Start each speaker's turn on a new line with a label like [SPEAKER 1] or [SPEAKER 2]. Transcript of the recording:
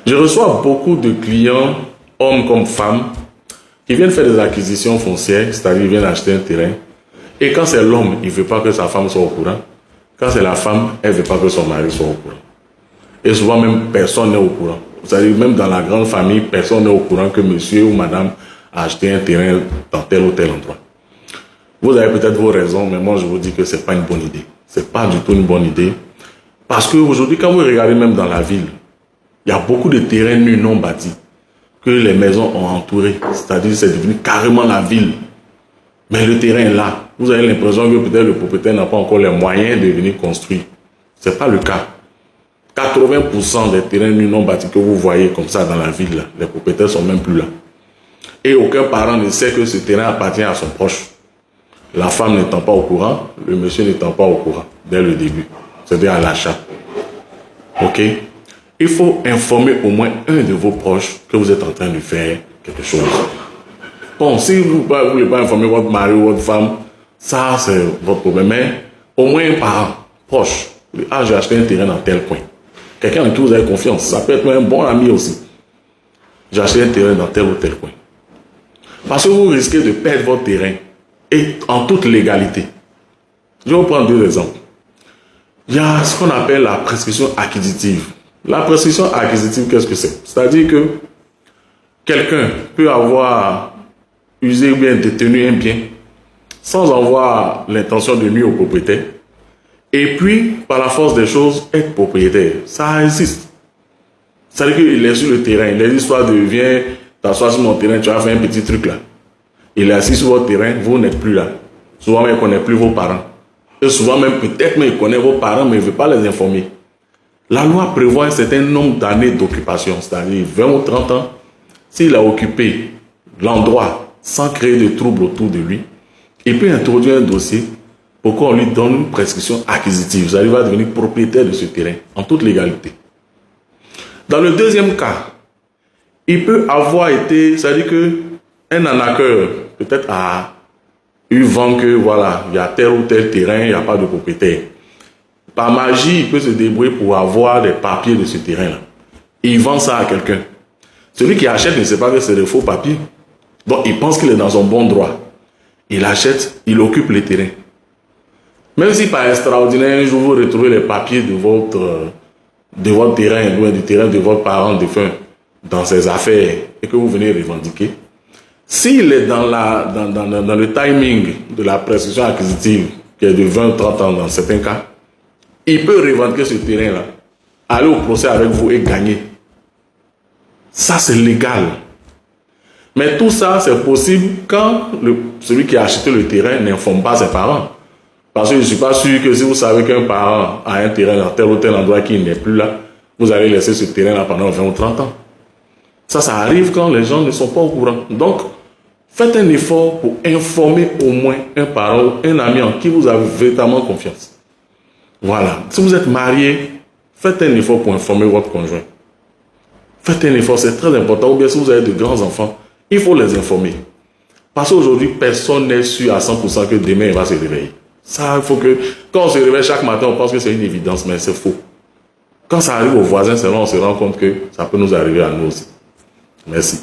[SPEAKER 1] Je reçois beaucoup de clients, hommes comme femmes, qui viennent faire des acquisitions foncières, c'est-à-dire ils viennent acheter un terrain. Et quand c'est l'homme, il ne veut pas que sa femme soit au courant. Quand c'est la femme, elle ne veut pas que son mari soit au courant. Et souvent même, personne n'est au courant. C'est-à-dire même dans la grande famille, personne n'est au courant que monsieur ou madame a acheté un terrain dans tel ou tel endroit. Vous avez peut-être vos raisons, mais moi je vous dis que ce n'est pas une bonne idée. Ce n'est pas du tout une bonne idée. Parce qu'aujourd'hui, quand vous regardez même dans la ville, il y a beaucoup de terrains nus non bâtis que les maisons ont entourés. C'est-à-dire que c'est devenu carrément la ville. Mais le terrain est là. Vous avez l'impression que peut-être le propriétaire n'a pas encore les moyens de venir construire. Ce n'est pas le cas. 80% des terrains nus non bâtis que vous voyez comme ça dans la ville, là, les propriétaires ne sont même plus là. Et aucun parent ne sait que ce terrain appartient à son proche. La femme n'étant pas au courant, le monsieur n'étant pas au courant dès le début. C'est-à-dire à l'achat. Ok? Il faut informer au moins un de vos proches que vous êtes en train de faire quelque chose. Bon, si vous ne voulez pas informer votre mari ou votre femme, ça c'est votre problème. Mais au moins un parent proche. Ah, j'ai acheté un terrain dans tel coin. Quelqu'un en qui vous avez confiance. Ça peut être un bon ami aussi. J'ai acheté un terrain dans tel ou tel coin. Parce que vous risquez de perdre votre terrain. Et en toute légalité. Je vais vous prendre deux exemples. Il y a ce qu'on appelle la prescription acquisitive. La prescription acquisitive, qu'est-ce que c'est? C'est-à-dire que quelqu'un peut avoir usé ou bien détenu un bien sans avoir l'intention de nuire au propriétaire. Et puis, par la force des choses, être propriétaire. Ça existe. C'est-à-dire qu'il est sur le terrain. Les histoires de viens t'asseoir sur mon terrain, tu vas faire un petit truc là. Il est assis sur votre terrain, vous n'êtes plus là. Souvent même, il ne connaît plus vos parents. Et souvent même, peut-être même, il connaît vos parents, mais il ne veut pas les informer. La loi prévoit un certain nombre d'années d'occupation, c'est-à-dire 20 ou 30 ans. S'il a occupé l'endroit sans créer de troubles autour de lui, il peut introduire un dossier pour qu'on lui donne une prescription acquisitive. C'est-à-dire qu'il va devenir propriétaire de ce terrain, en toute légalité. Dans le deuxième cas, il peut avoir été, c'est-à-dire qu'un arnaqueur peut-être a eu vent que voilà, il y a tel ou tel terrain, il n'y a pas de propriétaire. Par magie, il peut se débrouiller pour avoir des papiers de ce terrain-là. Il vend ça à quelqu'un. Celui qui achète ne sait pas que c'est des faux papiers. Donc, il pense qu'il est dans son bon droit. Il achète, il occupe les terrains. Même si par extraordinaire, un jour, vous retrouvez les papiers de votre terrain, ou du terrain de votre parent défunt dans ses affaires, et que vous venez revendiquer, s'il est dans le timing de la prescription acquisitive, qui est de 20-30 ans dans certains cas, il peut revendiquer ce terrain-là, aller au procès avec vous et gagner. Ça, c'est légal. Mais tout ça, c'est possible quand celui qui a acheté le terrain n'informe pas ses parents. Parce que je ne suis pas sûr que si vous savez qu'un parent a un terrain dans tel ou tel endroit qui n'est plus là, vous allez laisser ce terrain-là pendant 20 ou 30 ans. Ça arrive quand les gens ne sont pas au courant. Donc, faites un effort pour informer au moins un parent ou un ami en qui vous avez véritablement confiance. Voilà. Si vous êtes marié, faites un effort pour informer votre conjoint. Faites un effort, c'est très important. Ou bien si vous avez de grands enfants, il faut les informer. Parce qu'aujourd'hui, personne n'est sûr à 100% que demain, il va se réveiller. Ça, il faut que... Quand on se réveille chaque matin, on pense que c'est une évidence, mais c'est faux. Quand ça arrive aux voisins, c'est là on se rend compte que ça peut nous arriver à nous aussi. Merci.